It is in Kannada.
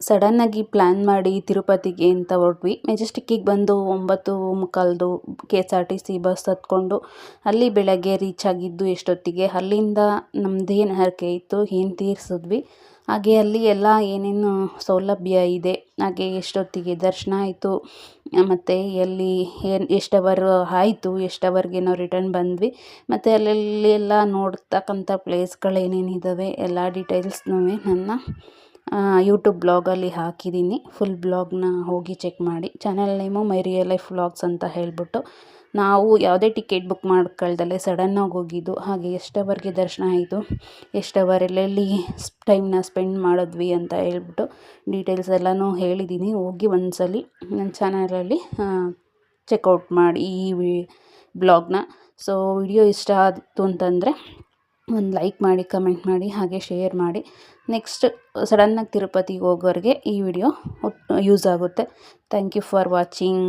ಸಡನ್ನಾಗಿ ಪ್ಲ್ಯಾನ್ ಮಾಡಿ ತಿರುಪತಿಗೆ ಅಂತ ಹೊರಟ್ವಿ. ಮೆಜೆಸ್ಟಿಕ್ಕಿಗೆ ಬಂದು 9:45 KSRTC ಬಸ್ ಹತ್ಕೊಂಡು ಅಲ್ಲಿ ಬೆಳಗ್ಗೆ ರೀಚ್ ಆಗಿದ್ದು ಎಷ್ಟೊತ್ತಿಗೆ. ಅಲ್ಲಿಂದ ನಮ್ಮದೇನು ಹರಕೆ ಇತ್ತು ಏನು ತೀರಿಸಿದ್ವಿ. ಹಾಗೆ ಅಲ್ಲಿ ಎಲ್ಲ ಏನೇನು ಸೌಲಭ್ಯ ಇದೆ, ಹಾಗೆ ಎಷ್ಟೊತ್ತಿಗೆ ದರ್ಶನ ಆಯಿತು, ಮತ್ತು ಎಲ್ಲಿ ಎಷ್ಟು ಅವರ್ ಆಯಿತು, ಎಷ್ಟು ಅವರ್ಗೆ ನಾವು ರಿಟರ್ನ್ ಬಂದ್ವಿ, ಮತ್ತು ಅಲ್ಲಲ್ಲಿ ಎಲ್ಲ ನೋಡ್ತಕ್ಕಂಥ ಪ್ಲೇಸ್ಗಳೇನೇನಿದ್ದಾವೆ ಎಲ್ಲ ಡೀಟೇಲ್ಸ್ನೂ ನನ್ನ ಯೂಟ್ಯೂಬ್ ಬ್ಲಾಗಲ್ಲಿ ಹಾಕಿದ್ದೀನಿ. ಫುಲ್ ಬ್ಲಾಗ್ನ ಹೋಗಿ ಚೆಕ್ ಮಾಡಿ. ಚಾನಲ್ ನೇಮು ಮೈ ರಿಯಲ್ ಲೈಫ್ ವ್ಲಾಗ್ಸ್ ಅಂತ ಹೇಳಿಬಿಟ್ಟು. ನಾವು ಯಾವುದೇ ಟಿಕೆಟ್ ಬುಕ್ ಮಾಡ್ಕೊಳ್ದಲ್ಲೇ ಸಡನ್ನಾಗಿ ಹೋಗಿದ್ದು. ಹಾಗೆ ಎಷ್ಟು ಅವರ್ಗೆ ದರ್ಶನ ಆಯಿತು, ಎಷ್ಟು ಅವರ್ ಎಲ್ಲೆಲ್ಲಿ ಟೈಮ್ನ ಸ್ಪೆಂಡ್ ಮಾಡಿದ್ವಿ ಅಂತ ಹೇಳ್ಬಿಟ್ಟು ಡೀಟೇಲ್ಸ್ ಎಲ್ಲನೂ ಹೇಳಿದ್ದೀನಿ. ಹೋಗಿ ಒಂದ್ಸಲಿ ನನ್ನ ಚಾನಲಲ್ಲಿ ಚೆಕ್ಔಟ್ ಮಾಡಿ ಈ ಬ್ಲಾಗ್ನ. ಸೊ ವಿಡಿಯೋ ಇಷ್ಟ ಆಯಿತು ಅಂತಂದರೆ ಒಂದು ಲೈಕ್ ಮಾಡಿ, ಕಮೆಂಟ್ ಮಾಡಿ, ಹಾಗೆ ಶೇರ್ ಮಾಡಿ. ನೆಕ್ಸ್ಟ್ ಸಡನ್ನಾಗಿ ತಿರುಪತಿಗೆ ಹೋಗೋರಿಗೆ ಈ ವಿಡಿಯೋ ಯೂಸ್ ಆಗುತ್ತೆ. Thank you for watching.